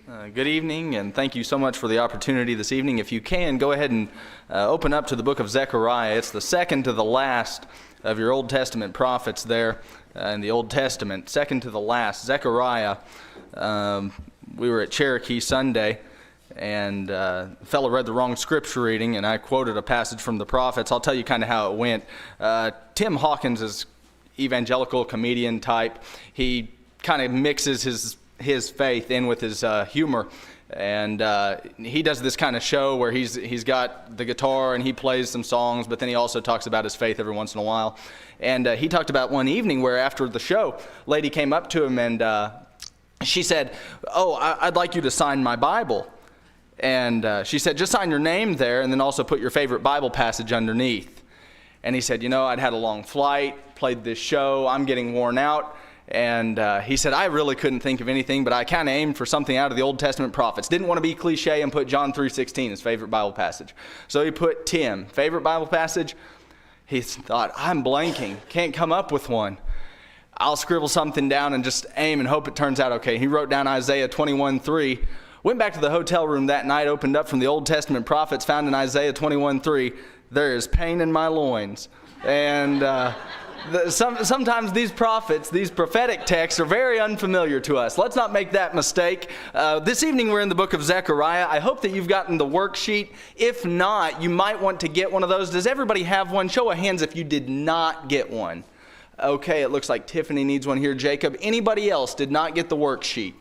Good evening, and thank you so much for the opportunity this evening. If you can, go ahead and open up to the book of Zechariah. It's the second to the last of your Old Testament prophets there in the Old Testament. Second to the last, Zechariah. We were at Cherokee Sunday, and a fellow read the wrong scripture reading, and I quoted a passage from the prophets. I'll tell you kind of how it went. Tim Hawkins is evangelical comedian type. He kind of mixes his faith in with his humor, and he does this kind of show where he's got the guitar and he plays some songs, but then he also talks about his faith every once in a while. And he talked about one evening where after the show, a lady came up to him and she said, "Oh, I'd like you to sign my Bible." And she said, "Just sign your name there and then also put your favorite Bible passage underneath." And he said, "I'd had a long flight, played this show, I'm getting worn out." And he said, "I really couldn't think of anything, but I kind of aimed for something out of the Old Testament prophets. Didn't want to be cliche and put John 3:16, his favorite Bible passage." So he put Tim, favorite Bible passage. He thought, "I'm blanking, can't come up with one. I'll scribble something down and just aim and hope it turns out okay." He wrote down Isaiah 21:3. Went back to the hotel room that night, opened up from the Old Testament prophets, found in Isaiah 21:3, "There is pain in my loins." And sometimes these prophets, these prophetic texts are very unfamiliar to us. Let's not make that mistake. This evening we're in the book of Zechariah. I hope that you've gotten the worksheet. If not, you might want to get one of those. Does everybody have one? Show of hands if you did not get one. Okay, it looks like Tiffany needs one here. Jacob, anybody else did not get the worksheet?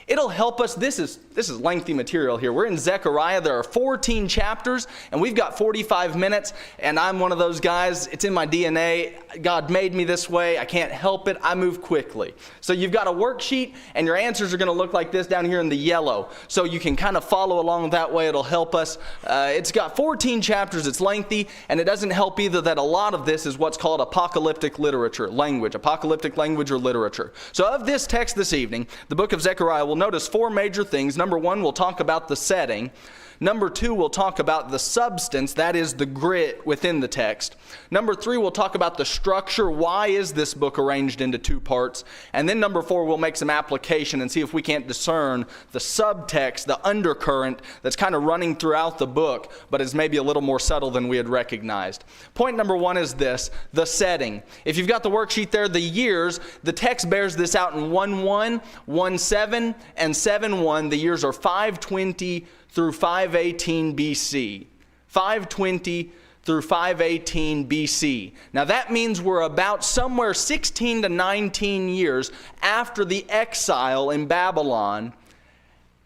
It'll help us. This is lengthy material here. We're in Zechariah. There are 14 chapters, and we've got 45 minutes, and I'm one of those guys. It's in my DNA. God made me this way. I can't help it. I move quickly. So you've got a worksheet, and your answers are going to look like this down here in the yellow. So you can kind of follow along that way. It'll help us. It's got 14 chapters. It's lengthy, and it doesn't help either that a lot of this is what's called apocalyptic literature, apocalyptic language or literature. So of this text this evening, the book of Zechariah will notice four major things. Number one, we'll talk about the setting. Number two, we'll talk about the substance, that is the grit within the text. Number three, we'll talk about the structure. Why is this book arranged into two parts? And then number four, we'll make some application and see if we can't discern the subtext, the undercurrent that's kind of running throughout the book, but is maybe a little more subtle than we had recognized. Point number one is this, the setting. If you've got the worksheet there, the years, the text bears this out in 1:1, 1:7, and 7:1. The years are 520 through 518 BC. 520 through 518 BC. Now that means we're about somewhere 16 to 19 years after the exile in Babylon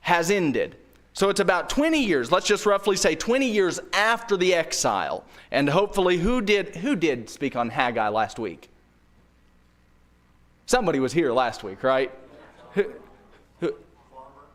has ended. So it's about 20 years, let's just roughly say 20 years after the exile. And hopefully who did speak on Haggai last week? Somebody was here last week, right? Who?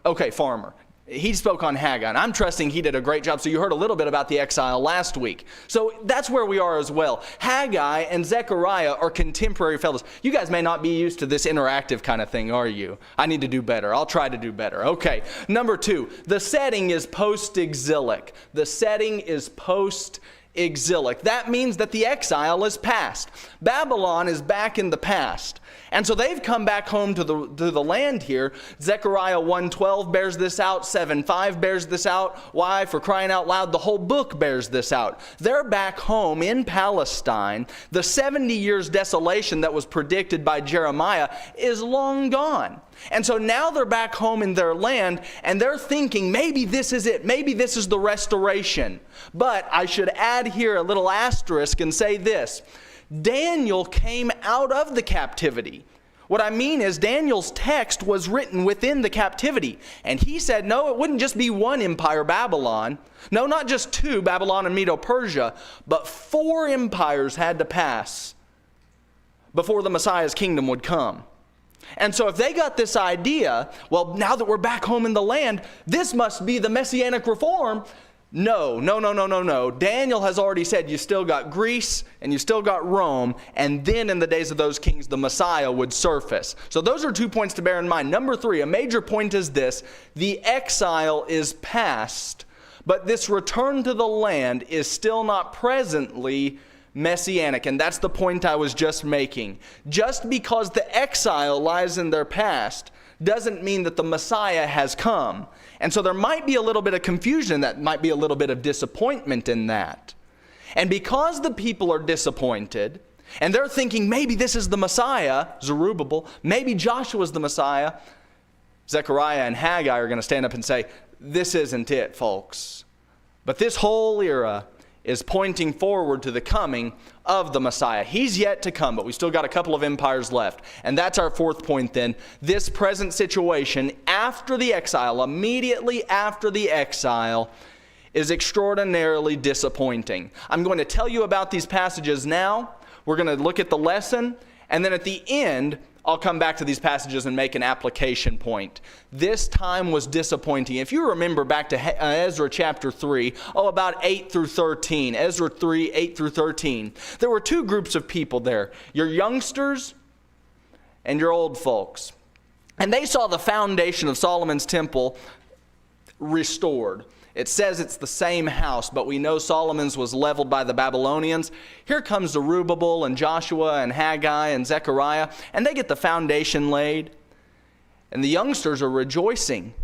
Okay, Farmer. He spoke on Haggai, and I'm trusting he did a great job. So you heard a little bit about the exile last week. So that's where we are as well. Haggai and Zechariah are contemporary fellows. You guys may not be used to this interactive kind of thing, are you? I need to do better. I'll try to do better. Okay. Number two, the setting is post-exilic. The setting is post-exilic. That means that the exile is past. Babylon is back in the past. And so they've come back home to the land here. Zechariah 1:12 bears this out. 7:5 bears this out. Why? For crying out loud, the whole book bears this out. They're back home in Palestine. The 70 years desolation that was predicted by Jeremiah is long gone. And so now they're back home in their land, and they're thinking, maybe this is it. Maybe this is the restoration. But I should add here a little asterisk and say this. Daniel came out of the captivity. What I mean is Daniel's text was written within the captivity. And he said, no, it wouldn't just be one empire, Babylon. No, not just two, Babylon and Medo-Persia, but 4 empires had to pass before the Messiah's kingdom would come. And so if they got this idea, well, now that we're back home in the land, this must be the Messianic reform. No. Daniel has already said you still got Greece and you still got Rome, and then in the days of those kings, the Messiah would surface. So those are 2 points to bear in mind. Number 3, a major point is this. The exile is past, but this return to the land is still not presently messianic. And that's the point I was just making. Just because the exile lies in their past doesn't mean that the Messiah has come. And so there might be a little bit of confusion, that might be a little bit of disappointment in that. And because the people are disappointed, and they're thinking maybe this is the Messiah, Zerubbabel, maybe Joshua's the Messiah, Zechariah and Haggai are going to stand up and say, this isn't it, folks. But this whole era is pointing forward to the coming of the Messiah. He's yet to come, but we still got a couple of empires left. And that's our fourth point then. This present situation after the exile, immediately after the exile, is extraordinarily disappointing. I'm going to tell you about these passages now. We're going to look at the lesson, and then at the end, I'll come back to these passages and make an application point. This time was disappointing. If you remember back to Ezra chapter 3, about 8 through 13, Ezra 3, 8 through 13, there were two groups of people there, your youngsters and your old folks. And they saw the foundation of Solomon's temple restored. It says it's the same house, but we know Solomon's was leveled by the Babylonians. Here comes Zerubbabel and Joshua and Haggai and Zechariah, and they get the foundation laid. And the youngsters are rejoicing.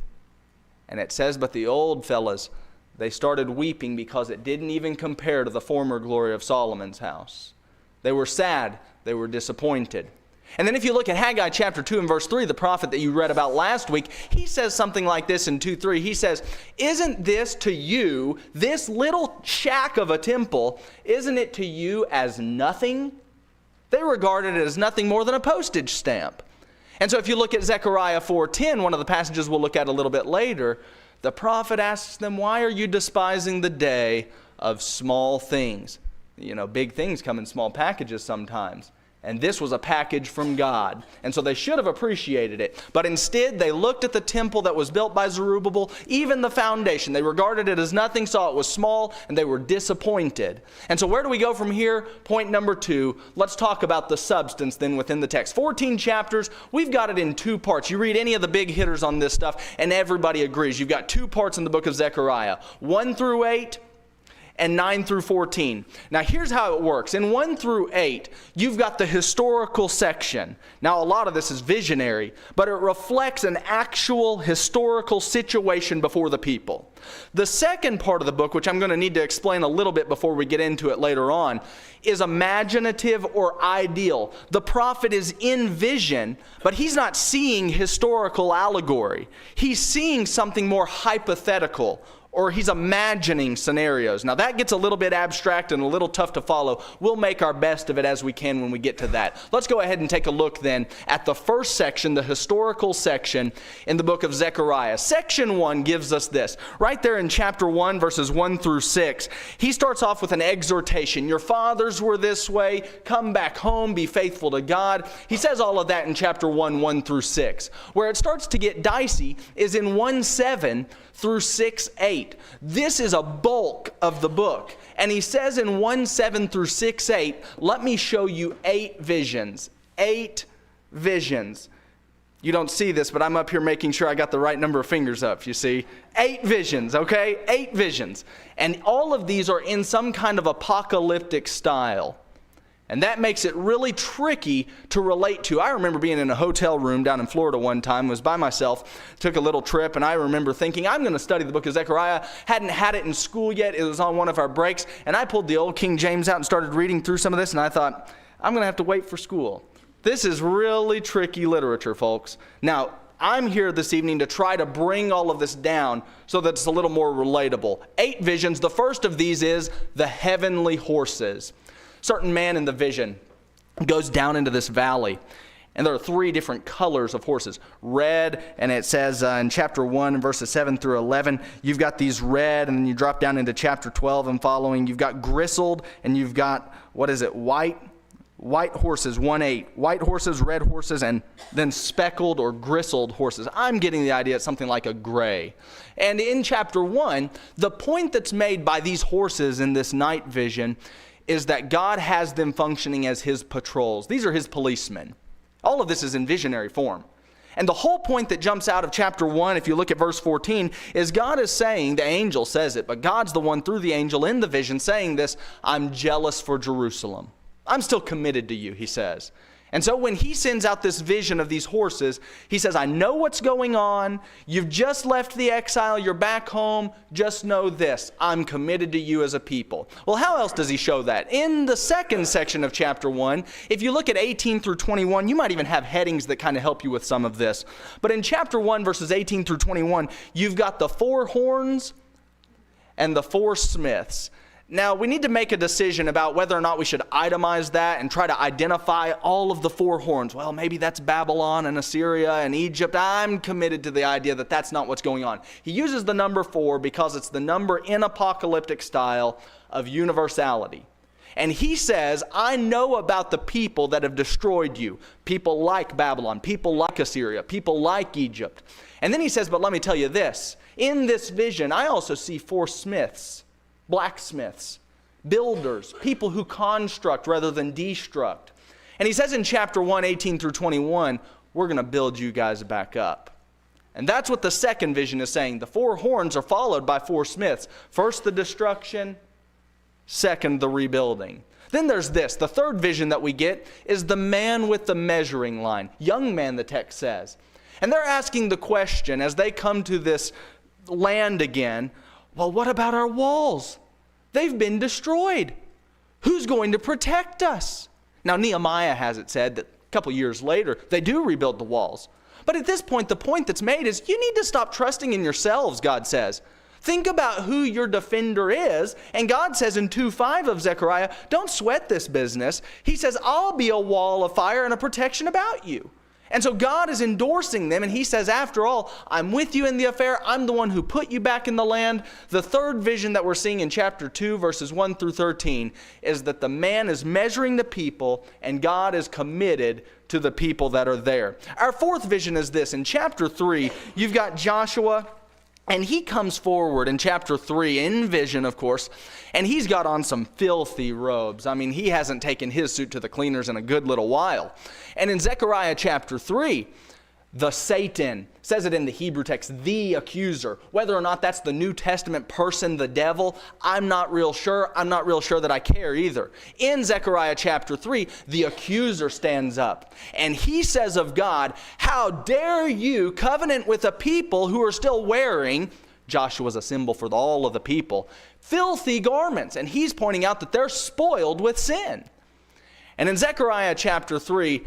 And it says, but the old fellas, they started weeping because it didn't even compare to the former glory of Solomon's house. They were sad. They were disappointed. And then if you look at Haggai chapter 2 and verse 3, the prophet that you read about last week, he says something like this in 2:3. He says, isn't this to you, this little shack of a temple, isn't it to you as nothing? They regarded it as nothing more than a postage stamp. And so if you look at Zechariah 4:10, one of the passages we'll look at a little bit later, the prophet asks them, why are you despising the day of small things? You know, big things come in small packages sometimes. And this was a package from God. And so they should have appreciated it. But instead, they looked at the temple that was built by Zerubbabel, even the foundation. They regarded it as nothing, saw it was small, and they were disappointed. And so where do we go from here? Point number 2. Let's talk about the substance then within the text. 14 chapters. We've got it in 2 parts. You read any of the big hitters on this stuff, and everybody agrees. You've got 2 parts in the book of Zechariah. 1 through 8. And 9 through 14. Now here's how it works. In 1 through 8, you've got the historical section. Now a lot of this is visionary, but it reflects an actual historical situation before the people. The second part of the book, which I'm going to need to explain a little bit before we get into it later on, is imaginative or ideal. The prophet is in vision, but he's not seeing historical allegory. He's seeing something more hypothetical, or he's imagining scenarios. Now that gets a little bit abstract and a little tough to follow. We'll make our best of it as we can when we get to that. Let's go ahead and take a look then at the first section, the historical section in the book of Zechariah. Section 1 gives us this. Right there in chapter 1, verses 1 through 6, he starts off with an exhortation. Your fathers were this way. Come back home. Be faithful to God. He says all of that in chapter 1, 1 through 6. Where it starts to get dicey is in 1:7 through 6:8. This is a bulk of the book. And he says in 1:7 through 6:8, let me show you 8 visions. 8 visions. You don't see this, but I'm up here making sure I got the right number of fingers up, you see. 8 visions, okay? 8 visions. And all of these are in some kind of apocalyptic style. And that makes it really tricky to relate to. I remember being in a hotel room down in Florida one time, was by myself, took a little trip, and I remember thinking, I'm going to study the book of Zechariah. Hadn't had it in school yet. It was on one of our breaks, and I pulled the old King James out and started reading through some of this, and I thought, I'm going to have to wait for school. This is really tricky literature, folks. Now, I'm here this evening to try to bring all of this down so that it's a little more relatable. 8 visions. The first of these is the heavenly horses. Certain man in the vision goes down into this valley, and there are 3 different colors of horses. Red, and it says in chapter 1, verses 7 through 11, you've got these red, and then you drop down into chapter 12 and following. You've got gristled, and you've got, white? White horses, 1:8. White horses, red horses, and then speckled or gristled horses. I'm getting the idea it's something like a gray. And in chapter 1, the point that's made by these horses in this night vision is that God has them functioning as his patrols. These are his policemen. All of this is in visionary form. And the whole point that jumps out of chapter 1, if you look at verse 14, is God is saying, the angel says it, but God's the one through the angel in the vision saying this, I'm jealous for Jerusalem. I'm still committed to you, he says. And so when he sends out this vision of these horses, he says, I know what's going on. You've just left the exile. You're back home. Just know this. I'm committed to you as a people. Well, how else does he show that? In the second section of chapter 1, if you look at 18 through 21, you might even have headings that kind of help you with some of this. But in chapter 1, verses 18 through 21, you've got the 4 horns and the 4 smiths. Now, we need to make a decision about whether or not we should itemize that and try to identify all of the 4 horns. Well, maybe that's Babylon and Assyria and Egypt. I'm committed to the idea that that's not what's going on. He uses the number 4 because it's the number in apocalyptic style of universality. And he says, I know about the people that have destroyed you. People like Babylon, people like Assyria, people like Egypt. And then he says, but let me tell you this. In this vision, I also see 4 smiths. Blacksmiths, builders, people who construct rather than destruct. And he says in chapter 1, 18 through 21, we're going to build you guys back up. And that's what the second vision is saying. The 4 horns are followed by 4 smiths. First, the destruction. Second, the rebuilding. Then there's this. The third vision that we get is the man with the measuring line. Young man, the text says. And they're asking the question as they come to this land again, well, what about our walls? They've been destroyed. Who's going to protect us? Now, Nehemiah has it said that a couple years later, they do rebuild the walls. But at this point, the point that's made is you need to stop trusting in yourselves, God says. Think about who your defender is. And God says in 2:5 of Zechariah, don't sweat this business. He says, I'll be a wall of fire and a protection about you. And so God is endorsing them, and he says, after all, I'm with you in the affair. I'm the one who put you back in the land. The third vision that we're seeing in chapter 2, verses 1 through 13, is that the man is measuring the people, and God is committed to the people that are there. Our fourth vision is this. In chapter 3, you've got Joshua, and he comes forward in chapter 3, in vision, of course, and he's got on some filthy robes. I mean, he hasn't taken his suit to the cleaners in a good little while. And in Zechariah chapter 3, the Satan, says it in the Hebrew text, the accuser. Whether or not that's the New Testament person, the devil, I'm not real sure. I'm not real sure that I care either. In Zechariah chapter 3, the accuser stands up. And he says of God, how dare you covenant with a people who are still wearing, Joshua's a symbol for all of the people, filthy garments. And he's pointing out that they're spoiled with sin. And in Zechariah chapter 3,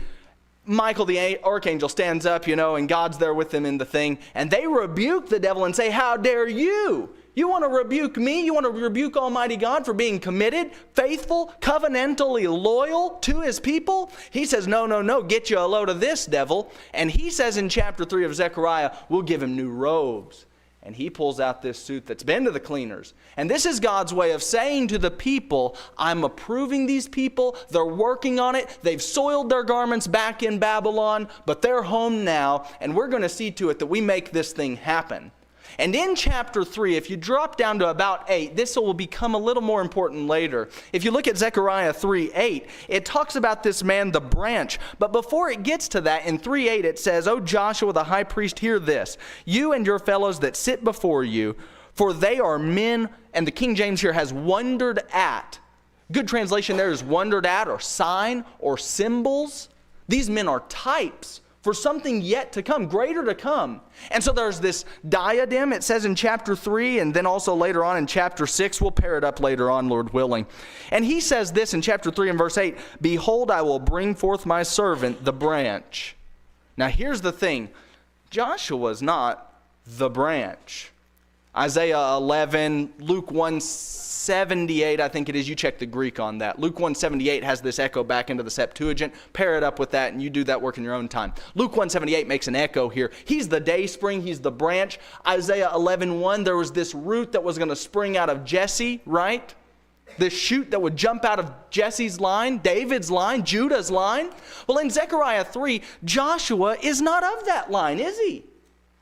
Michael the archangel stands up, and God's there with them in the thing. And they rebuke the devil and say, how dare you? You want to rebuke me? You want to rebuke Almighty God for being committed, faithful, covenantally loyal to his people? He says, no, get you a load of this, devil. And he says in chapter 3 of Zechariah, we'll give him new robes. And he pulls out this suit that's been to the cleaners. And this is God's way of saying to the people, I'm approving these people. They're working on it. They've soiled their garments back in Babylon, but they're home now. And we're going to see to it that we make this thing happen. And in chapter 3, if you drop down to about 8, this will become a little more important later. If you look at Zechariah 3:8, it talks about this man, the branch. But before it gets to that, in 3:8 it says, O Joshua the high priest, hear this, you and your fellows that sit before you, for they are men, and the King James here has wondered at. Good translation there is wondered at, or sign, or symbols. These men are types for something yet to come, greater to come. And so there's this diadem, it says in chapter 3, and then also later on in chapter 6. We'll pair it up later on, Lord willing. And he says this in chapter 3 and verse 8, behold, I will bring forth my servant, the branch. Now here's the thing. Joshua's not the branch. Isaiah 11, Luke 1:78, I think it is. You check the Greek on that. Luke 1:78 has this echo back into the Septuagint. Pair it up with that, and you do that work in your own time. Luke 1:78 makes an echo here. He's the day spring. He's the branch. Isaiah 11:1, there was this root that was going to spring out of Jesse, right? This shoot that would jump out of Jesse's line, David's line, Judah's line. Well, in Zechariah 3, Joshua is not of that line, is he?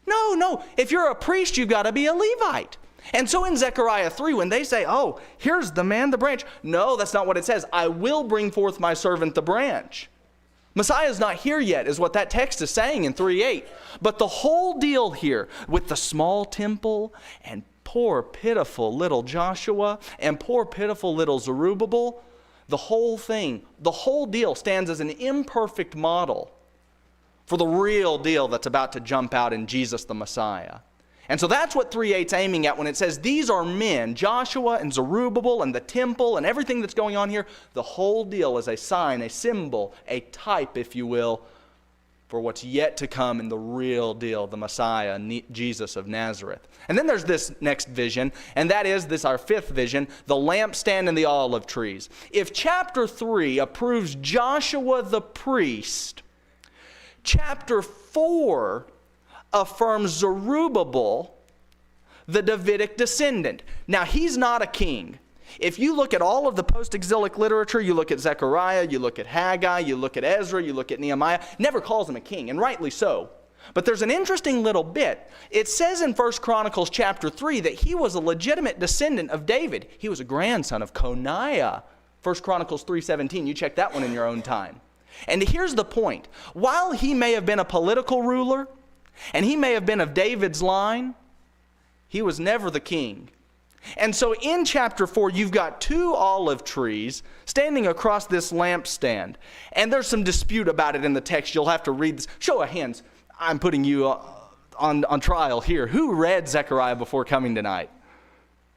No. If you're a priest, you've got to be a Levite. And so in Zechariah 3, when they say, oh, here's the man, the branch. No, that's not what it says. I will bring forth my servant, the branch. Messiah's not here yet, is what that text is saying in 3:8. But the whole deal here with the small temple and poor, pitiful little Joshua and poor, pitiful little Zerubbabel, The whole thing, the whole deal stands as an imperfect model for the real deal that's about to jump out in Jesus the Messiah. And so that's what 3:8's aiming at when it says these are men, Joshua and Zerubbabel and the temple and everything that's going on here. The whole deal is a sign, a symbol, a type, if you will, for what's yet to come in the real deal, the Messiah, Jesus of Nazareth. And then there's this next vision, and that is this, our fifth vision, the lampstand and the olive trees. If chapter 3 approves Joshua the priest, chapter 4 affirms Zerubbabel, the Davidic descendant. Now, he's not a king. If you look at all of the post-exilic literature, you look at Zechariah, you look at Haggai, you look at Ezra, you look at Nehemiah, never calls him a king, and rightly so. But there's an interesting little bit. It says in 1 Chronicles chapter 3 that he was a legitimate descendant of David. He was a grandson of Coniah. 1 Chronicles 3:17, you check that one in your own time. And here's the point. While he may have been a political ruler, and he may have been of David's line, he was never the king. And so in chapter 4, you've got two olive trees standing across this lampstand. And there's some dispute about it in the text. You'll have to read this. Show of hands. I'm putting you on trial here. Who read Zechariah before coming tonight?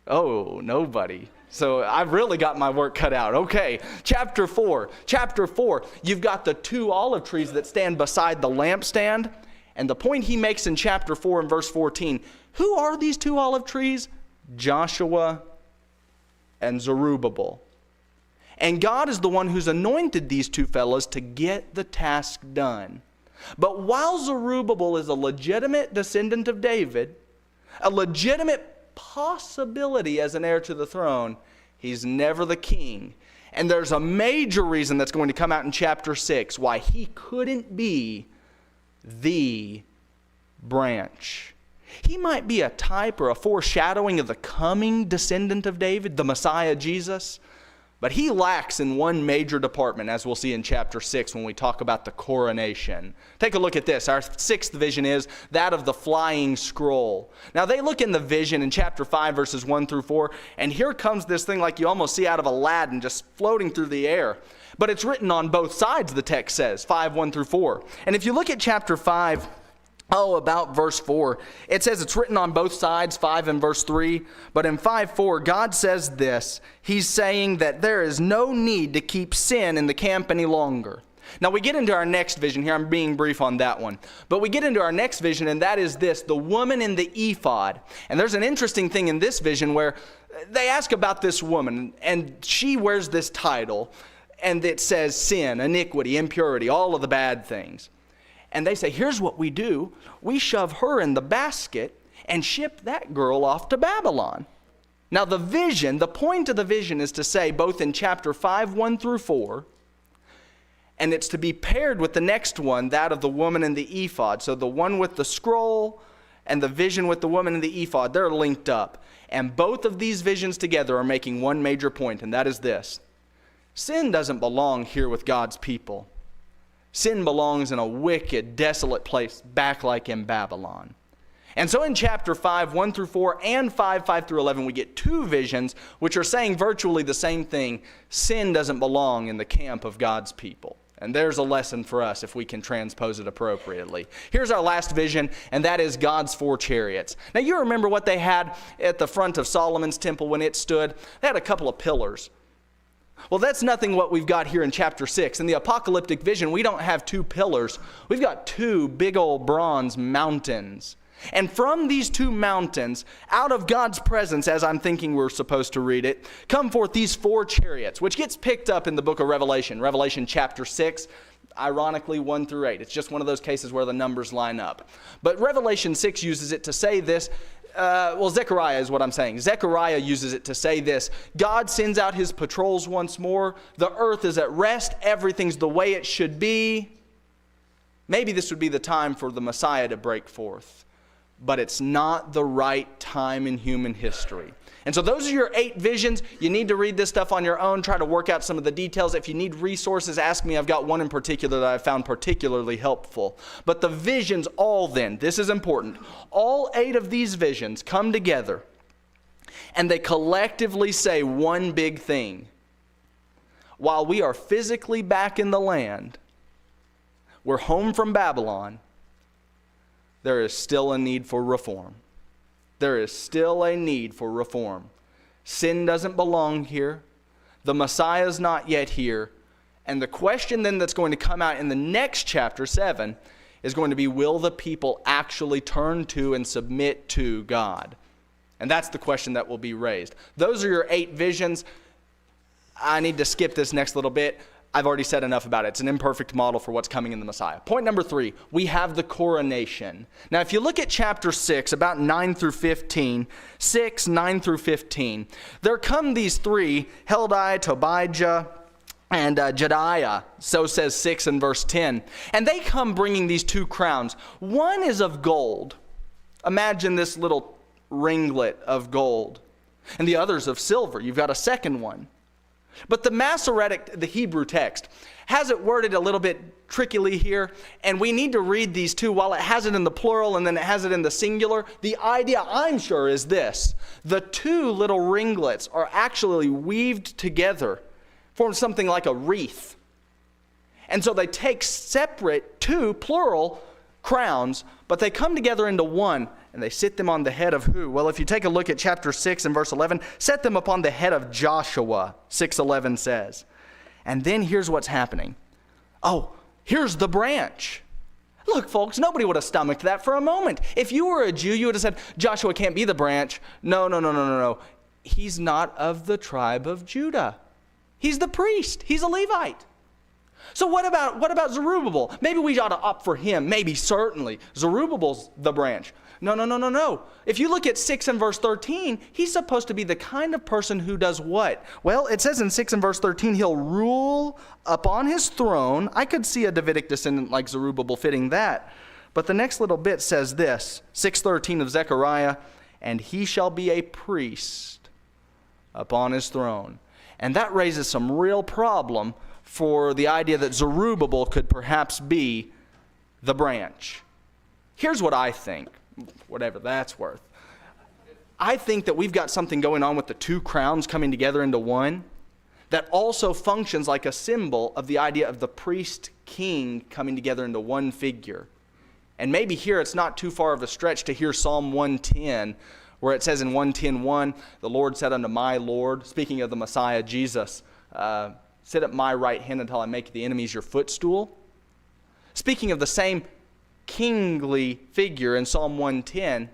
Oh, nobody. So I've really got my work cut out. Okay, chapter 4. You've got the two olive trees that stand beside the lampstand. And the point he makes in chapter 4 and verse 14, who are these two olive trees? Joshua and Zerubbabel. And God is the one who's anointed these two fellows to get the task done. But while Zerubbabel is a legitimate descendant of David, a legitimate possibility as an heir to the throne, he's never the king. And there's a major reason that's going to come out in chapter 6 why he couldn't be the branch. He might be a type or a foreshadowing of the coming descendant of David, the Messiah Jesus, but he lacks in one major department, as we'll see in chapter 6 when we talk about the coronation. Take a look at this. Our sixth vision is that of the flying scroll. Now they look in the vision in chapter 5 verses 1 through 4, and here comes this thing like you almost see out of Aladdin just floating through the air. But it's written on both sides, the text says, 5, 1 through 4. And if you look at chapter 5, about verse 4, it says it's written on both sides, 5 and verse 3. But in 5:4, God says this. He's saying that there is no need to keep sin in the camp any longer. Now we get into our next vision here. I'm being brief on that one. But we get into our next vision, and that is this, the woman in the ephod. And there's an interesting thing in this vision where they ask about this woman, and she wears this title, and it says sin, iniquity, impurity, all of the bad things. And they say, here's what we do. We shove her in the basket and ship that girl off to Babylon. Now the vision, the point of the vision is to say both in chapter 5, 1 through 4, and it's to be paired with the next one, that of the woman in the ephod. So the one with the scroll and the vision with the woman in the ephod, they're linked up. And both of these visions together are making one major point, and that is this. Sin doesn't belong here with God's people. Sin belongs in a wicked, desolate place back like in Babylon. And so in chapter 5, 1 through 4, and 5, 5 through 11, we get two visions which are saying virtually the same thing. Sin doesn't belong in the camp of God's people. And there's a lesson for us if we can transpose it appropriately. Here's our last vision, and that is God's 4 chariots. Now you remember what they had at the front of Solomon's temple when it stood? They had a couple of pillars. Well, that's nothing what we've got here in chapter 6. In the apocalyptic vision, we don't have 2 pillars. We've got 2 big old bronze mountains. And from these 2 mountains, out of God's presence, as I'm thinking we're supposed to read it, come forth these 4 chariots, which gets picked up in the book of Revelation. Revelation chapter 6, ironically 1 through 8. It's just one of those cases where the numbers line up. But Revelation 6 uses it to say this. Zechariah is what I'm saying. Zechariah uses it to say this. God sends out his patrols once more. The earth is at rest. Everything's the way it should be. Maybe this would be the time for the Messiah to break forth. But it's not the right time in human history. And so those are your 8 visions. You need to read this stuff on your own. Try to work out some of the details. If you need resources, ask me. I've got one in particular that I found particularly helpful. But the visions all then, this is important, all 8 of these visions come together and they collectively say one big thing. while we are physically back in the land, we're home from Babylon, there is still a need for reform. There is still a need for reform. Sin doesn't belong here. The Messiah is not yet here. And the question then that's going to come out in the next chapter 7 is going to be, will the people actually turn to and submit to God? And that's the question that will be raised. Those are your 8 visions. I need to skip this next little bit. I've already said enough about it. It's an imperfect model for what's coming in the Messiah. Point number 3, we have the coronation. Now, if you look at chapter 6, about 9 through 15, 6, 9 through 15, there come these 3, Heldai, Tobijah, and Jedaiah, so says 6 and verse 10. And they come bringing these 2 crowns. One is of gold. Imagine this little ringlet of gold. And the other's of silver. You've got a second one. But the Masoretic, the Hebrew text, has it worded a little bit trickily here, and we need to read these 2 while it has it in the plural and then it has it in the singular. The idea, I'm sure, is this. The 2 little ringlets are actually weaved together, form something like a wreath. And so they take separate 2, plural, crowns, but they come together into one, and they sit them on the head of who? Well, if you take a look at chapter 6 and verse 11, set them upon the head of Joshua, 6:11 says. And then here's what's happening. Oh, here's the branch. Look, folks, nobody would have stomached that for a moment. If you were a Jew, you would have said, Joshua can't be the branch. No. He's not of the tribe of Judah. He's the priest. He's a Levite. So what about Zerubbabel? Maybe we ought to opt for him. Maybe, certainly. Zerubbabel's the branch. No. If you look at 6 and verse 13, he's supposed to be the kind of person who does what? Well, it says in 6 and verse 13, he'll rule upon his throne. I could see a Davidic descendant like Zerubbabel fitting that. But the next little bit says this, 6:13 of Zechariah, and he shall be a priest upon his throne. And that raises some real problem for the idea that Zerubbabel could perhaps be the branch. Here's what I think, whatever that's worth. I think that we've got something going on with the 2 crowns coming together into one that also functions like a symbol of the idea of the priest-king coming together into one figure. And maybe here it's not too far of a stretch to hear Psalm 110, where it says in 110:1, the Lord said unto my Lord, speaking of the Messiah, Jesus, sit at my right hand until I make the enemies your footstool. Speaking of the same kingly figure in Psalm 110, it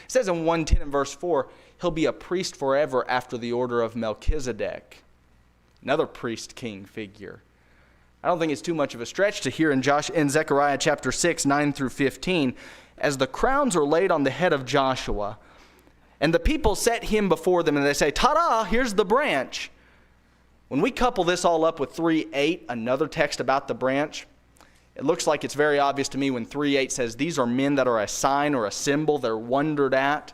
says in 110 and verse 4, he'll be a priest forever after the order of Melchizedek. Another priest-king figure. I don't think it's too much of a stretch to hear in Zechariah chapter 6, 9 through 15, as the crowns are laid on the head of Joshua, and the people set him before them, and they say, ta-da, here's the branch. When we couple this all up with 3:8, another text about the branch, it looks like it's very obvious to me when 3:8 says these are men that are a sign or a symbol, they're wondered at.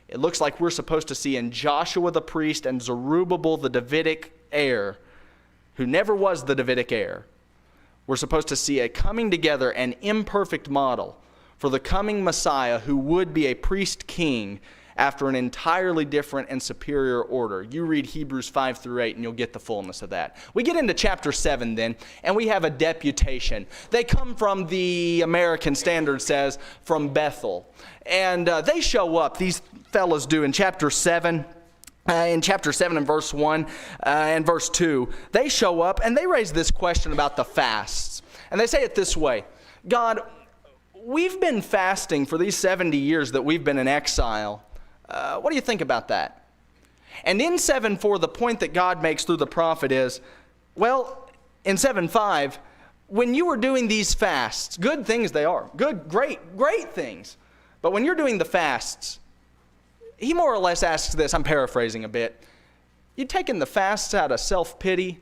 It looks like we're supposed to see in Joshua the priest and Zerubbabel the Davidic heir, who never was the Davidic heir. We're supposed to see a coming together, an imperfect model for the coming Messiah who would be a priest-king after an entirely different and superior order. You read Hebrews 5 through 8 and you'll get the fullness of that. We get into chapter 7 then, and we have a deputation. They come from, the American Standard says, from Bethel. And they show up, these fellas do, in chapter 7. In chapter 7 and verse 1 and verse 2, they show up and they raise this question about the fasts. And they say it this way, God, we've been fasting for these 70 years that we've been in exile. What do you think about that? And in 7:4, the point that God makes through the prophet is, well, in 7:5, when you were doing these fasts, good things they are, good, great things. But when you're doing the fasts, he more or less asks this, I'm paraphrasing a bit, you taking the fasts out of self-pity?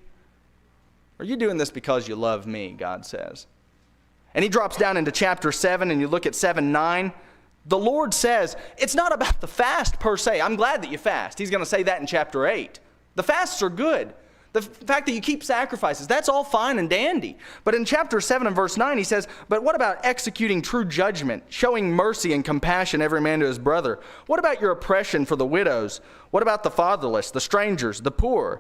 Or are you doing this because you love me, God says? And he drops down into chapter 7, and you look at 7:9. The Lord says, it's not about the fast per se. I'm glad that you fast. He's going to say that in chapter 8. The fasts are good. The fact that you keep sacrifices, that's all fine and dandy. But in chapter 7 and verse 9, he says, but what about executing true judgment, showing mercy and compassion every man to his brother? What about your oppression for the widows? What about the fatherless, the strangers, the poor?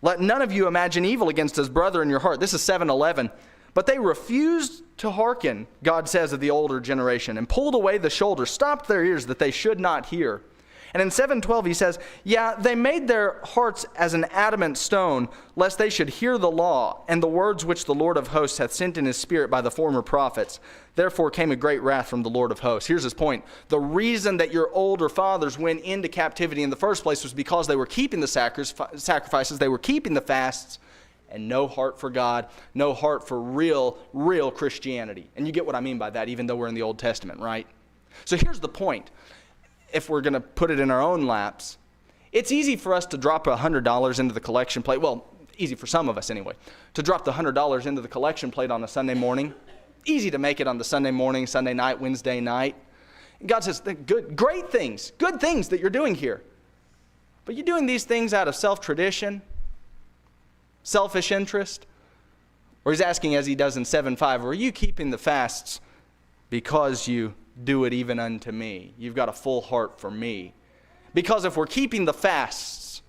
Let none of you imagine evil against his brother in your heart. This is 7:11. But they refused to hearken, God says, of the older generation, and pulled away the shoulder, stopped their ears that they should not hear. And in 7:12 he says, yeah, they made their hearts as an adamant stone, lest they should hear the law and the words which the Lord of hosts hath sent in his spirit by the former prophets. Therefore came a great wrath from the Lord of hosts. Here's his point. The reason that your older fathers went into captivity in the first place was because they were keeping the sacrifices, they were keeping the fasts, and no heart for God, no heart for real Christianity. And you get what I mean by that, even though we're in the Old Testament, right? So here's the point. If we're going to put it in our own laps, it's easy for us to drop $100 into the collection plate. Well, easy for some of us anyway, to drop the $100 into the collection plate on a Sunday morning. Easy to make it on the Sunday morning, Sunday night, Wednesday night. And God says, great things, good things that you're doing here. But you're doing these things out of self-tradition, selfish interest? Or he's asking, as he does in 7:5, are you keeping the fasts because you do it even unto me? You've got a full heart for me. Because if we're keeping the fasts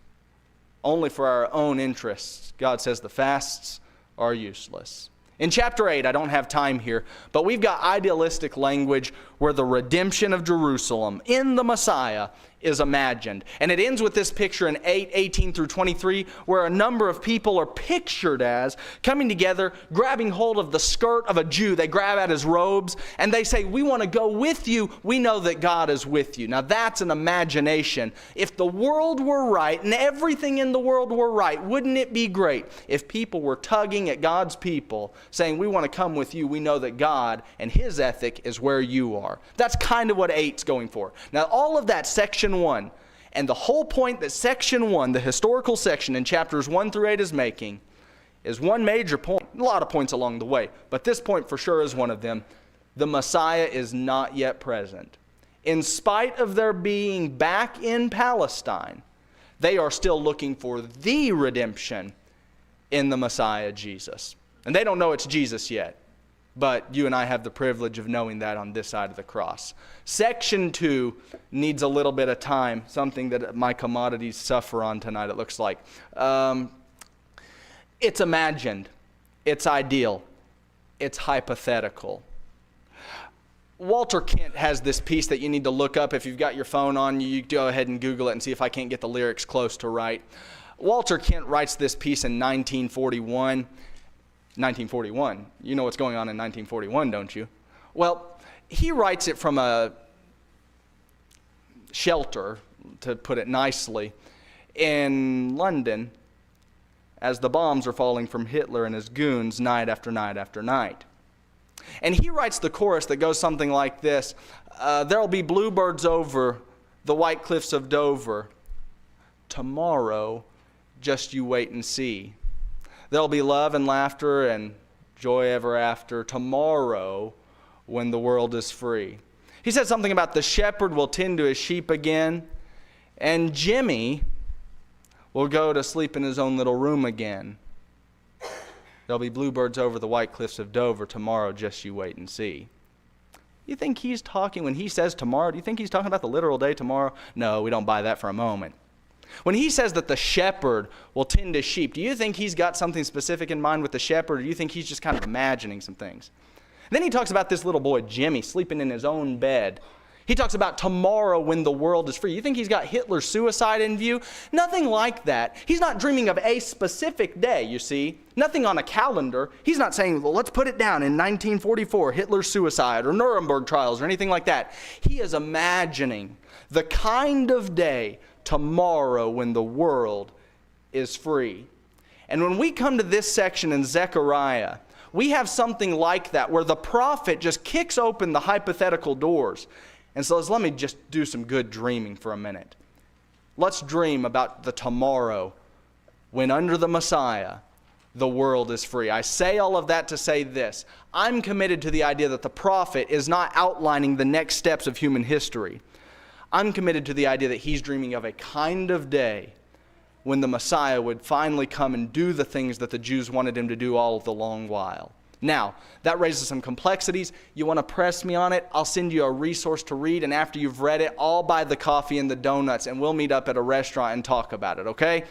only for our own interests, God says the fasts are useless. In chapter 8, I don't have time here, but we've got idealistic language where the redemption of Jerusalem in the Messiah is imagined. And it ends with this picture in 8:18 through 23, where a number of people are pictured as coming together, grabbing hold of the skirt of a Jew. They grab at his robes, and they say, we want to go with you. We know that God is with you. Now that's an imagination. If the world were right and everything in the world were right, wouldn't it be great if people were tugging at God's people, saying, we want to come with you. We know that God and his ethic is where you are. That's kind of what 8's going for. Now all of that, section 1, and the whole point that section 1, the historical section in chapters 1 through 8 is making, is one major point. A lot of points along the way, but this point for sure is one of them. The Messiah is not yet present. In spite of their being back in Palestine, they are still looking for the redemption in the Messiah, Jesus. And they don't know it's Jesus yet. But you and I have the privilege of knowing that on this side of the cross. Section 2 needs a little bit of time, something that my commodities suffer on tonight, it looks like. It's imagined. It's ideal. It's hypothetical. Walter Kent has this piece that you need to look up. If you've got your phone on, you go ahead and Google it and see if I can't get the lyrics close to right. Walter Kent writes this piece in 1941. 1941. You know what's going on in 1941, don't you? Well, he writes it from a shelter, to put it nicely, in London as the bombs are falling from Hitler and his goons night after night after night. And he writes the chorus that goes something like this. There'll be bluebirds over the white cliffs of Dover. Tomorrow, just you wait and see. There'll be love and laughter and joy ever after tomorrow when the world is free. He said something about the shepherd will tend to his sheep again, and Jimmy will go to sleep in his own little room again. There'll be bluebirds over the white cliffs of Dover tomorrow, just you wait and see. You think he's talking, when he says tomorrow, do you think he's talking about the literal day tomorrow? No, we don't buy that for a moment. When he says that the shepherd will tend his sheep, do you think he's got something specific in mind with the shepherd, or do you think he's just kind of imagining some things? Then he talks about this little boy, Jimmy, sleeping in his own bed. He talks about tomorrow when the world is free. You think he's got Hitler's suicide in view? Nothing like that. He's not dreaming of a specific day, you see. Nothing on a calendar. He's not saying, well, let's put it down in 1944, Hitler's suicide or Nuremberg trials or anything like that. He is imagining the kind of day tomorrow when the world is free. And when we come to this section in Zechariah, we have something like that where the prophet just kicks open the hypothetical doors and says, let me just do some good dreaming for a minute. Let's dream about the tomorrow when under the Messiah, the world is free. I say all of that to say this. I'm committed to the idea that the prophet is not outlining the next steps of human history. I'm committed to the idea that he's dreaming of a kind of day when the Messiah would finally come and do the things that the Jews wanted him to do all the long while. Now, that raises some complexities. You want to press me on it? I'll send you a resource to read, and after you've read it, I'll buy the coffee and the donuts, and we'll meet up at a restaurant and talk about it, okay?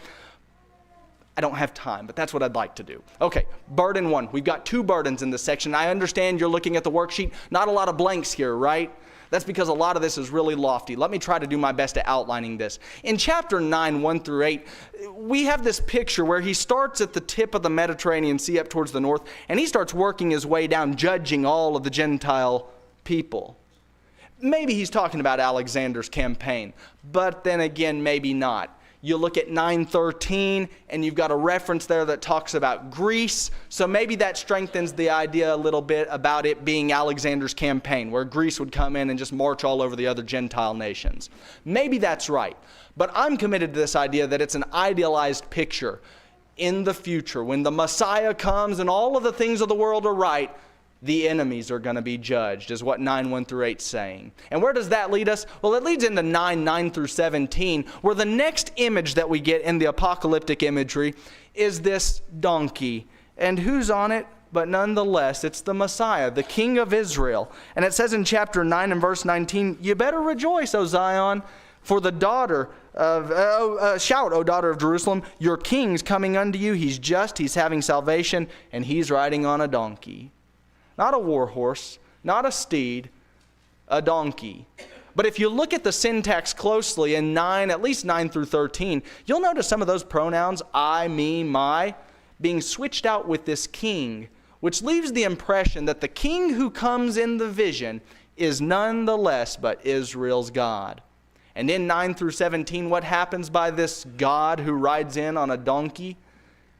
I don't have time, but that's what I'd like to do. Okay, burden 1. We've got 2 burdens in this section. I understand you're looking at the worksheet. Not a lot of blanks here, right? That's because a lot of this is really lofty. Let me try to do my best at outlining this. In chapter 9, 1 through 8, we have this picture where he starts at the tip of the Mediterranean Sea up towards the north, and he starts working his way down, judging all of the Gentile people. Maybe he's talking about Alexander's campaign, but then again, maybe not. You look at 9:13, and you've got a reference there that talks about Greece. So maybe that strengthens the idea a little bit about it being Alexander's campaign, where Greece would come in and just march all over the other Gentile nations. Maybe that's right. But I'm committed to this idea that it's an idealized picture. In the future, when the Messiah comes and all of the things of the world are right, the enemies are going to be judged, is what 9, 1 through 8 is saying. And where does that lead us? Well, it leads into 9, 9 through 17, where the next image that we get in the apocalyptic imagery is this donkey. And who's on it? But nonetheless, it's the Messiah, the King of Israel. And it says in chapter 9 and verse 19, "You better rejoice, O Zion, for the daughter of, shout, O daughter of Jerusalem, your king's coming unto you. He's just, he's having salvation, and he's riding on a donkey." Not a war horse, not a steed, a donkey. But if you look at the syntax closely in 9, at least 9 through 13, you'll notice some of those pronouns, I, me, my, being switched out with this king, which leaves the impression that the king who comes in the vision is none the less but Israel's God. And in 9 through 17, what happens by this God who rides in on a donkey?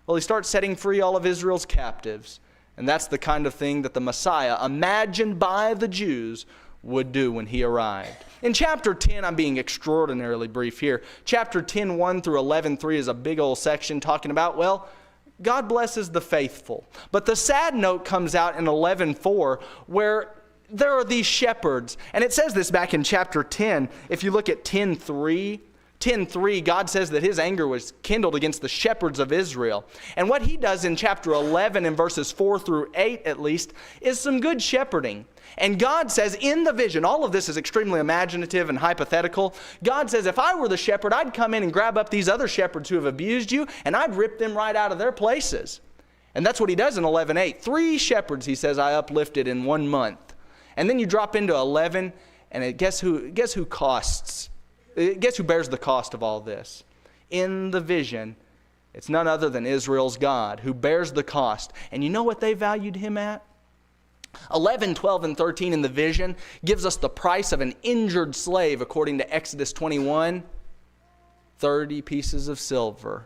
Well, he starts setting free all of Israel's captives. And that's the kind of thing that the Messiah, imagined by the Jews, would do when he arrived. In chapter 10, I'm being extraordinarily brief here. Chapter 10, 1 through 11, 3 is a big old section talking about, well, God blesses the faithful. But the sad note comes out in 11:4, where there are these shepherds. And it says this back in chapter 10. If you look at 10:3, 10:3, God says that his anger was kindled against the shepherds of Israel. And what he does in chapter 11 in verses 4 through 8 at least is some good shepherding. And God says in the vision, all of this is extremely imaginative and hypothetical. God says, if I were the shepherd, I'd come in and grab up these other shepherds who have abused you, and I'd rip them right out of their places. And that's what he does in 11:8. 3 shepherds, he says, I uplifted in 1 month. And then you drop into 11, and guess who costs? Guess who bears the cost of all this? In the vision, it's none other than Israel's God who bears the cost. And you know what they valued him at? 11, 12, and 13 in the vision gives us the price of an injured slave according to Exodus 21, 30 pieces of silver.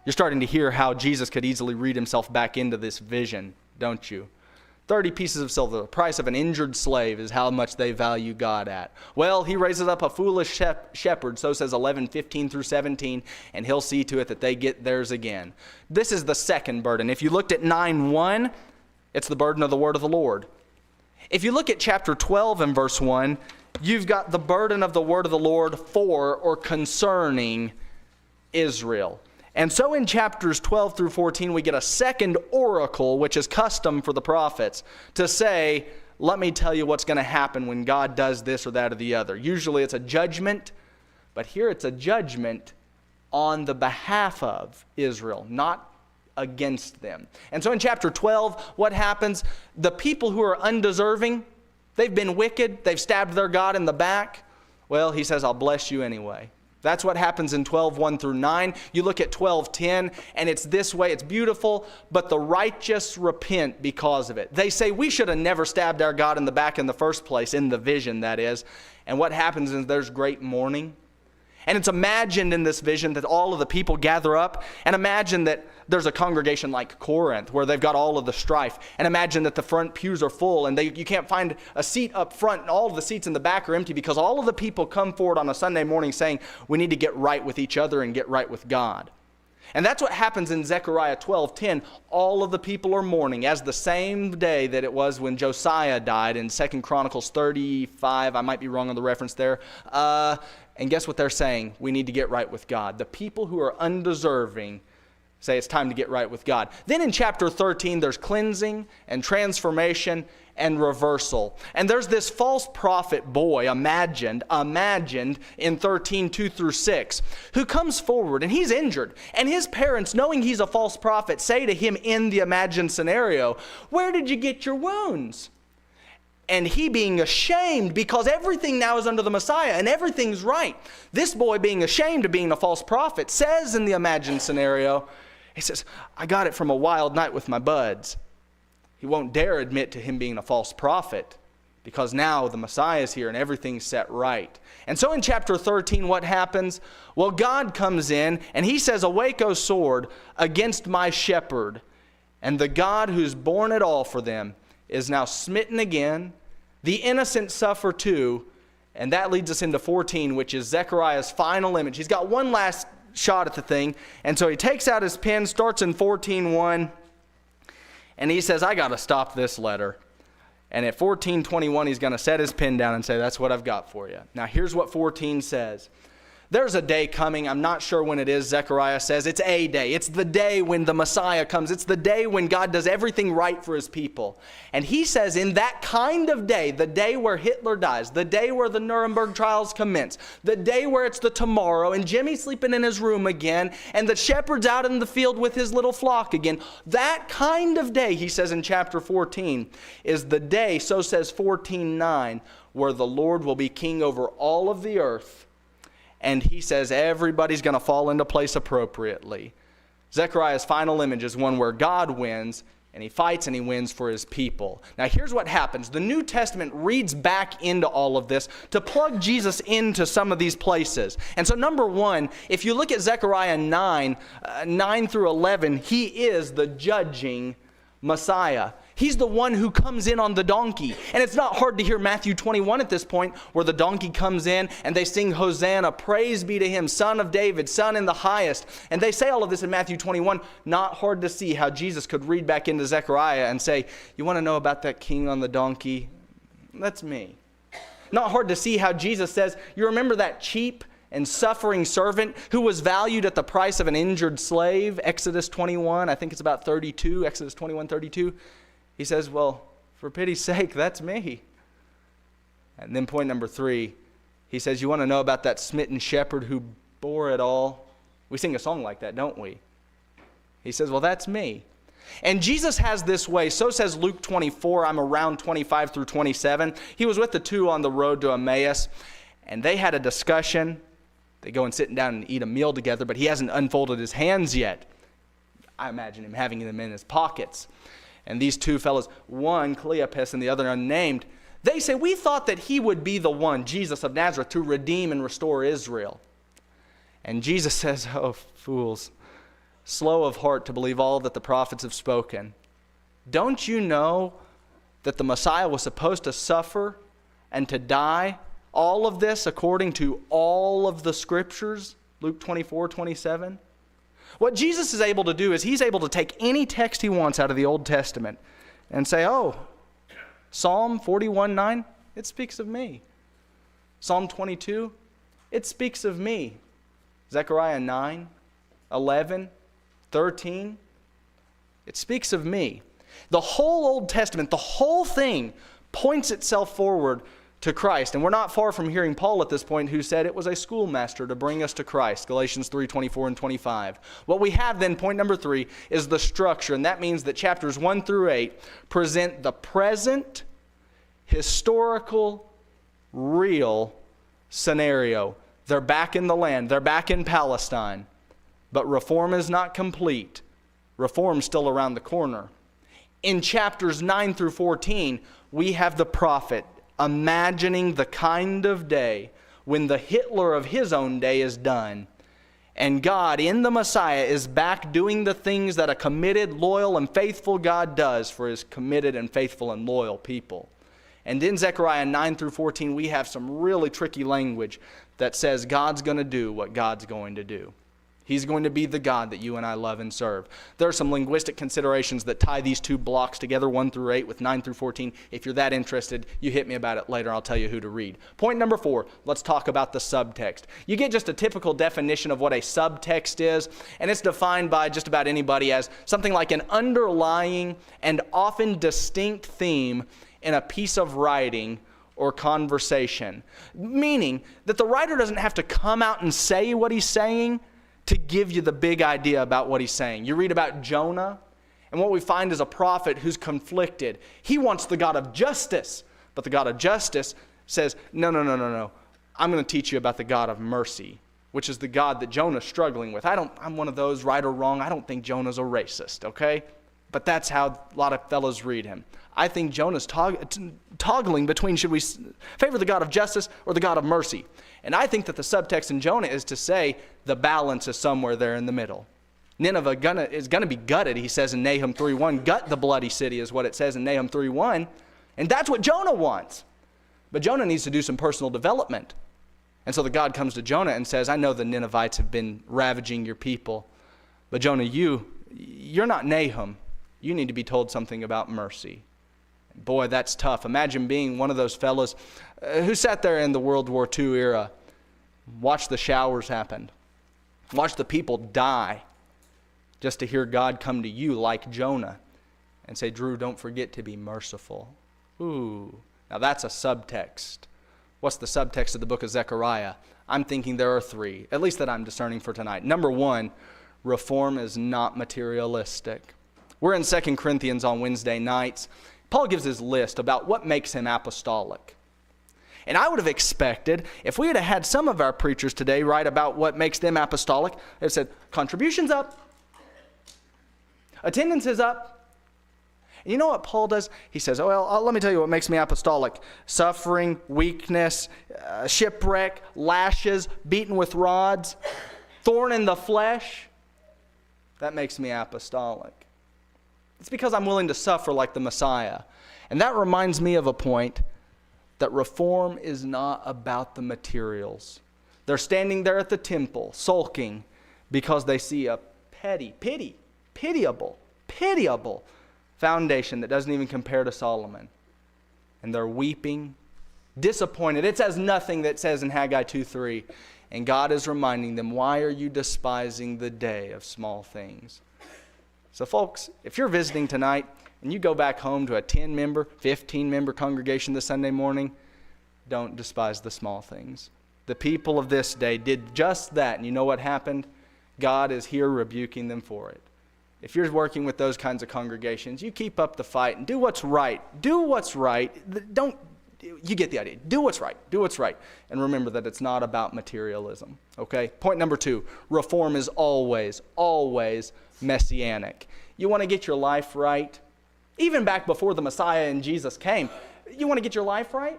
You're starting to hear how Jesus could easily read himself back into this vision, don't you? 30 pieces of silver, the price of an injured slave, is how much they value God at. Well, he raises up a foolish shepherd, so says 11, 15 through 17, and he'll see to it that they get theirs again. This is the second burden. If you looked at 9:1, it's the burden of the word of the Lord. If you look at chapter 12 and verse 1, you've got the burden of the word of the Lord for or concerning Israel. And so in chapters 12 through 14, we get a second oracle, which is custom for the prophets, to say, let me tell you what's going to happen when God does this or that or the other. Usually it's a judgment, but here it's a judgment on the behalf of Israel, not against them. And so in chapter 12, what happens? The people who are undeserving, they've been wicked, they've stabbed their God in the back. Well, he says, I'll bless you anyway. That's what happens in 12, 1 through 9. You look at 12, 10, and it's this way. It's beautiful, but the righteous repent because of it. They say, we should have never stabbed our God in the back in the first place, in the vision, that is. And what happens is there's great mourning. And it's imagined in this vision that all of the people gather up, and imagine that there's a congregation like Corinth where they've got all of the strife, and imagine that the front pews are full and you can't find a seat up front, and all of the seats in the back are empty because all of the people come forward on a Sunday morning saying we need to get right with each other and get right with God. And that's what happens in Zechariah 12:10. All of the people are mourning, as the same day that it was when Josiah died in 2 Chronicles 35. I might be wrong on the reference there. And guess what they're saying? We need to get right with God. The people who are undeserving say it's time to get right with God. Then in chapter 13, there's cleansing and transformation and reversal. And there's this false prophet boy, imagined in 13, 2 through 6, who comes forward and he's injured. And his parents, knowing he's a false prophet, say to him in the imagined scenario, "Where did you get your wounds?" And he being ashamed, because everything now is under the Messiah and everything's right. This boy being ashamed of being a false prophet says in the imagined scenario, he says, "I got it from a wild night with my buds." He won't dare admit to him being a false prophet because now the Messiah is here and everything's set right. And so in chapter 13, what happens? Well, God comes in and he says, "Awake, O sword, against my shepherd." And the God who's borne it all for them is now smitten again. The innocent suffer too. And that leads us into 14, which is Zechariah's final image. He's got one last shot at the thing. And so he takes out his pen, starts in 14:1, and he says, "I got to stop this letter." And at 14:21, he's going to set his pen down and say, "That's what I've got for you." Now, here's what 14 says. There's a day coming. I'm not sure when it is. Zechariah says it's a day. It's the day when the Messiah comes. It's the day when God does everything right for his people. And he says in that kind of day, the day where Hitler dies, the day where the Nuremberg trials commence, the day where it's the tomorrow and Jimmy's sleeping in his room again and the shepherd's out in the field with his little flock again, that kind of day, he says in chapter 14, is the day, so says 14:9, where the Lord will be king over all of the earth. And he says everybody's going to fall into place appropriately. Zechariah's final image is one where God wins, and he fights and he wins for his people. Now here's what happens. The New Testament reads back into all of this to plug Jesus into some of these places. And so number one, if you look at Zechariah 9 through 11, he is the judging Messiah. He's the one who comes in on the donkey. And it's not hard to hear Matthew 21 at this point, where the donkey comes in and they sing Hosanna, praise be to him, Son of David, Son in the highest. And they say all of this in Matthew 21. Not hard to see how Jesus could read back into Zechariah and say, "You want to know about that king on the donkey? That's me." Not hard to see how Jesus says, "You remember that cheap and suffering servant who was valued at the price of an injured slave?" Exodus 21, I think it's about 32, Exodus 21:32. He says, "Well, for pity's sake, that's me." And then point number 3, he says, "You want to know about that smitten shepherd who bore it all?" We sing a song like that, don't we? He says, "Well, that's me." And Jesus has this way, so says Luke 24, I'm around 25 through 27. He was with the two on the road to Emmaus, and they had a discussion. They go and sit down and eat a meal together, but he hasn't unfolded his hands yet. I imagine him having them in his pockets. And these two fellows, one Cleopas and the other unnamed, they say, "We thought that he would be the one, Jesus of Nazareth, to redeem and restore Israel." And Jesus says, "Oh, fools, slow of heart to believe all that the prophets have spoken. Don't you know that the Messiah was supposed to suffer and to die? All of this according to all of the scriptures," Luke 24:27. What Jesus is able to do is he's able to take any text he wants out of the Old Testament and say, "Oh, Psalm 41:9, it speaks of me. Psalm 22, it speaks of me. Zechariah 9, 11, 13, it speaks of me." The whole Old Testament, the whole thing points itself forward to Christ. And we're not far from hearing Paul at this point, who said it was a schoolmaster to bring us to Christ, Galatians 3:24 and 25. What we have then, point number 3, is the structure. And that means that chapters 1 through 8 present the present, historical, real scenario. They're back in the land. They're back in Palestine. But reform is not complete. Reform's still around the corner. In chapters 9 through 14, we have the prophet imagining the kind of day when the Hitler of his own day is done. And God, in the Messiah, is back doing the things that a committed, loyal, and faithful God does for his committed and faithful and loyal people. And in Zechariah 9 through 14, we have some really tricky language that says God's going to do what God's going to do. He's going to be the God that you and I love and serve. There are some linguistic considerations that tie these two blocks together, 1 through 8 with 9 through 14. If you're that interested, you hit me about it later. I'll tell you who to read. Point number 4, let's talk about the subtext. You get just a typical definition of what a subtext is, and it's defined by just about anybody as something like an underlying and often distinct theme in a piece of writing or conversation. Meaning that the writer doesn't have to come out and say what he's saying to give you the big idea about what he's saying. You read about Jonah, and what we find is a prophet who's conflicted. He wants the God of justice, but the God of justice says, no. I'm going to teach you about the God of mercy, which is the God that Jonah's struggling with. I'm one of those, right or wrong. I don't think Jonah's a racist, okay? But that's how a lot of fellows read him. I think Jonah's toggling between, should we favor the God of justice or the God of mercy? And I think that the subtext in Jonah is to say the balance is somewhere there in the middle. Nineveh is going to be gutted, he says in Nahum 3:1. Gut the bloody city is what it says in Nahum 3:1. And that's what Jonah wants. But Jonah needs to do some personal development. And so the God comes to Jonah and says, I know the Ninevites have been ravaging your people. But Jonah, you're not Nahum. You need to be told something about mercy. Boy, that's tough. Imagine being one of those fellows who sat there in the World War II era, watched the showers happen, watched the people die, just to hear God come to you like Jonah and say, Drew, don't forget to be merciful. Ooh, now that's a subtext. What's the subtext of the book of Zechariah? I'm thinking there are 3, at least that I'm discerning for tonight. Number 1, reform is not materialistic. We're in 2 Corinthians on Wednesday nights. Paul gives his list about what makes him apostolic. And I would have expected, if we had had some of our preachers today write about what makes them apostolic, they'd said, contributions up, attendance is up. And you know what Paul does? He says, let me tell you what makes me apostolic. Suffering, weakness, shipwreck, lashes, beaten with rods, thorn in the flesh. That makes me apostolic. It's because I'm willing to suffer like the Messiah. And that reminds me of a point that reform is not about the materials. They're standing there at the temple, sulking, because they see a pitiable foundation that doesn't even compare to Solomon. And they're weeping, disappointed. It's as nothing that says in Haggai 2:3. And God is reminding them, why are you despising the day of small things? So folks, if you're visiting tonight and you go back home to a 10-member, 15-member congregation this Sunday morning, don't despise the small things. The people of this day did just that, and you know what happened? God is here rebuking them for it. If you're working with those kinds of congregations, you keep up the fight and do what's right. Do what's right. You get the idea. Do what's right. Do what's right. And remember that it's not about materialism. Okay? Point number 2, reform is always messianic. You want to get your life right? Even back before the Messiah and Jesus came, you want to get your life right?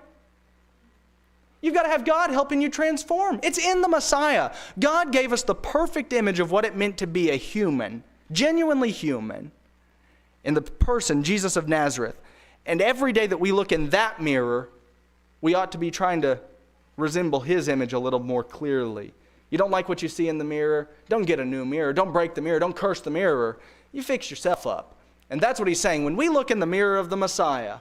You've got to have God helping you transform. It's in the Messiah. God gave us the perfect image of what it meant to be a human, genuinely human, in the person, Jesus of Nazareth. And every day that we look in that mirror, we ought to be trying to resemble his image a little more clearly. You don't like what you see in the mirror? Don't get a new mirror. Don't break the mirror. Don't curse the mirror. You fix yourself up. And that's what he's saying. When we look in the mirror of the Messiah,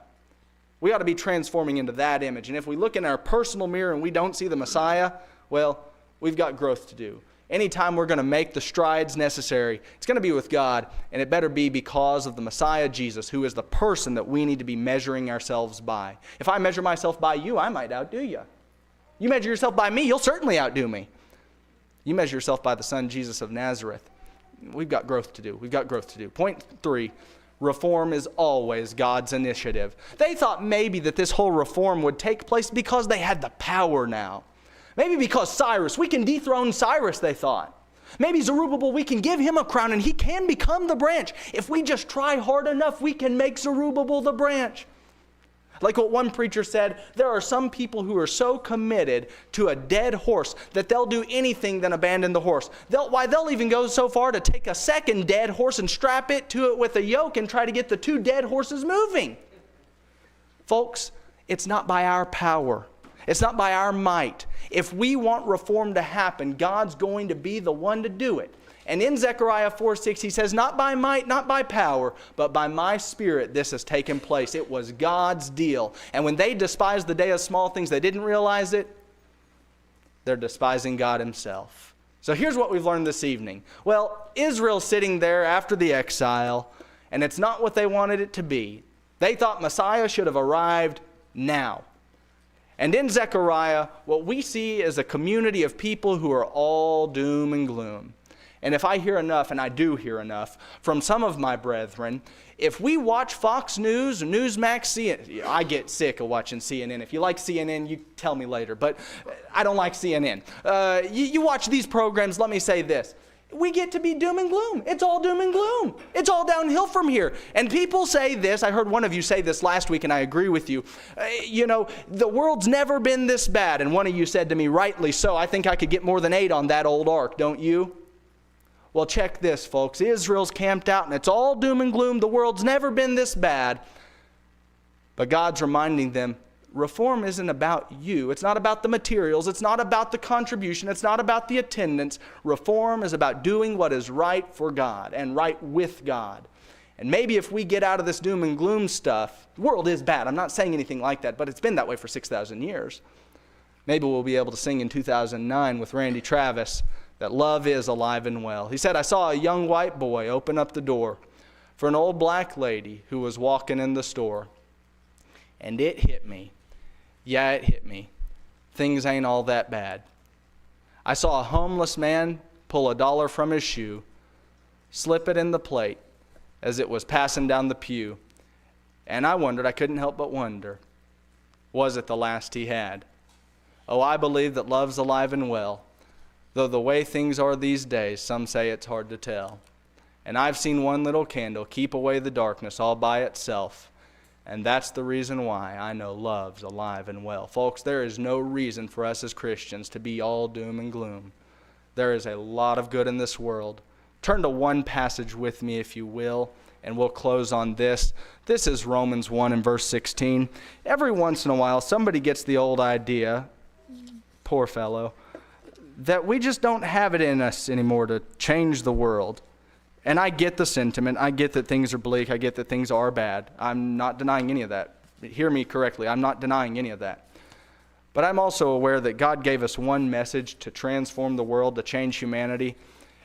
we ought to be transforming into that image. And if we look in our personal mirror and we don't see the Messiah, well, we've got growth to do. Anytime we're going to make the strides necessary, it's going to be with God, and it better be because of the Messiah Jesus, who is the person that we need to be measuring ourselves by. If I measure myself by you, I might outdo you. You measure yourself by me, you'll certainly outdo me. You measure yourself by the Son, Jesus of Nazareth. We've got growth to do. We've got growth to do. Point 3, reform is always God's initiative. They thought maybe that this whole reform would take place because they had the power now. Maybe because Cyrus, we can dethrone Cyrus, they thought. Maybe Zerubbabel, we can give him a crown and he can become the branch. If we just try hard enough, we can make Zerubbabel the branch. Like what one preacher said, there are some people who are so committed to a dead horse that they'll do anything than abandon the horse. They'll even go so far to take a second dead horse and strap it to it with a yoke and try to get the 2 dead horses moving. Folks, it's not by our power. It's not by our might. If we want reform to happen, God's going to be the one to do it. And in Zechariah 4:6, he says, not by might, not by power, but by my Spirit this has taken place. It was God's deal. And when they despised the day of small things, they didn't realize it. They're despising God himself. So here's what we've learned this evening. Well, Israel's sitting there after the exile, and it's not what they wanted it to be. They thought Messiah should have arrived now. And in Zechariah, what we see is a community of people who are all doom and gloom. And if I hear enough, and I do hear enough, from some of my brethren, if we watch Fox News or Newsmax, CNN, I get sick of watching CNN. If you like CNN, you tell me later, but I don't like CNN. You watch these programs, let me say this. We get to be doom and gloom. It's all doom and gloom. It's all downhill from here. And people say this, I heard one of you say this last week, and I agree with you. The world's never been this bad. And one of you said to me, rightly so, I think I could get more than 8 on that old ark, don't you? Well, check this, folks. Israel's camped out, and it's all doom and gloom. The world's never been this bad. But God's reminding them, reform isn't about you. It's not about the materials. It's not about the contribution. It's not about the attendance. Reform is about doing what is right for God and right with God. And maybe if we get out of this doom and gloom stuff, the world is bad. I'm not saying anything like that, but it's been that way for 6,000 years. Maybe we'll be able to sing in 2009 with Randy Travis that love is alive and well. He said, I saw a young white boy open up the door for an old black lady who was walking in the store. And it hit me. Yeah, it hit me. Things ain't all that bad. I saw a homeless man pull $1 from his shoe, slip it in the plate as it was passing down the pew. And I couldn't help but wonder, was it the last he had? Oh, I believe that love's alive and well. Though the way things are these days, some say it's hard to tell. And I've seen one little candle keep away the darkness all by itself. And that's the reason why I know love's alive and well. Folks, there is no reason for us as Christians to be all doom and gloom. There is a lot of good in this world. Turn to one passage with me, if you will, and we'll close on this. This is Romans 1 and verse 16. Every once in a while, somebody gets the old idea, poor fellow, that we just don't have it in us anymore to change the world. And I get the sentiment. I get that things are bleak. I get that things are bad. I'm not denying any of that. Hear me correctly. I'm not denying any of that. But I'm also aware that God gave us one message to transform the world, to change humanity.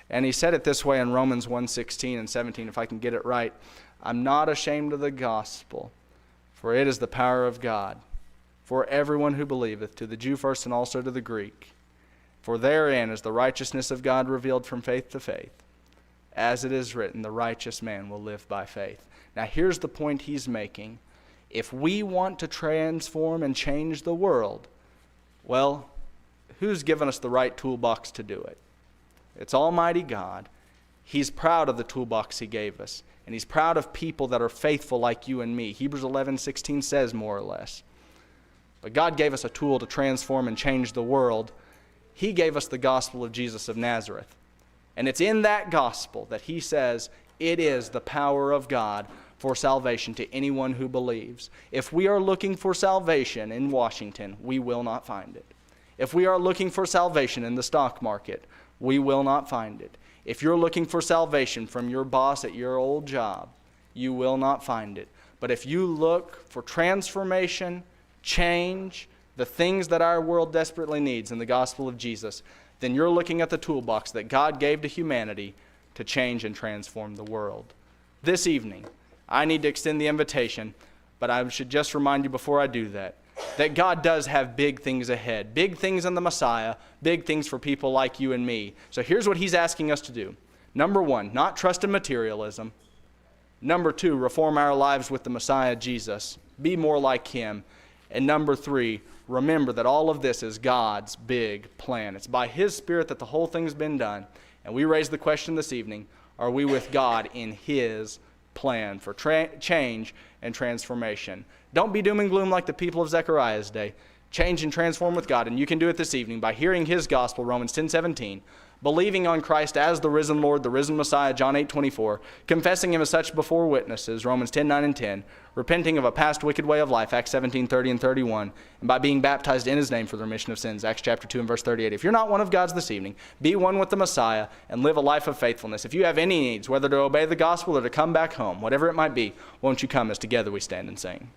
And he said it this way in Romans 1:16 and 17, if I can get it right. I'm not ashamed of the gospel, for it is the power of God for everyone who believeth, to the Jew first and also to the Greek. For therein is the righteousness of God revealed from faith to faith. As it is written, the righteous man will live by faith. Now here's the point he's making. If we want to transform and change the world, well, who's given us the right toolbox to do it? It's Almighty God. He's proud of the toolbox he gave us. And he's proud of people that are faithful like you and me. Hebrews 11:16 says more or less. But God gave us a tool to transform and change the world. He gave us the gospel of Jesus of Nazareth. And it's in that gospel that he says it is the power of God for salvation to anyone who believes. If we are looking for salvation in Washington, we will not find it. If we are looking for salvation in the stock market, we will not find it. If you're looking for salvation from your boss at your old job, you will not find it. But if you look for transformation, change, the things that our world desperately needs in the gospel of Jesus, then you're looking at the toolbox that God gave to humanity to change and transform the world. This evening, I need to extend the invitation, but I should just remind you before I do that God does have big things ahead, big things in the Messiah, big things for people like you and me. So here's what he's asking us to do. Number 1, not trust in materialism. Number 2, reform our lives with the Messiah Jesus. Be more like him. And number 3, remember that all of this is God's big plan. It's by his Spirit that the whole thing's been done. And we raise the question this evening, are we with God in his plan for change and transformation? Don't be doom and gloom like the people of Zechariah's day. change and transform with God. And you can do it this evening by hearing his gospel, Romans 10:17, believing on Christ as the risen Lord, the risen Messiah, John 8:24, confessing him as such before witnesses, Romans 10:9 and 10, repenting of a past wicked way of life, Acts 17:30 and 31, and by being baptized in his name for the remission of sins, Acts chapter 2 and verse 38. If you're not one of God's this evening, be one with the Messiah and live a life of faithfulness. If you have any needs, whether to obey the gospel or to come back home, whatever it might be, won't you come as together we stand and sing?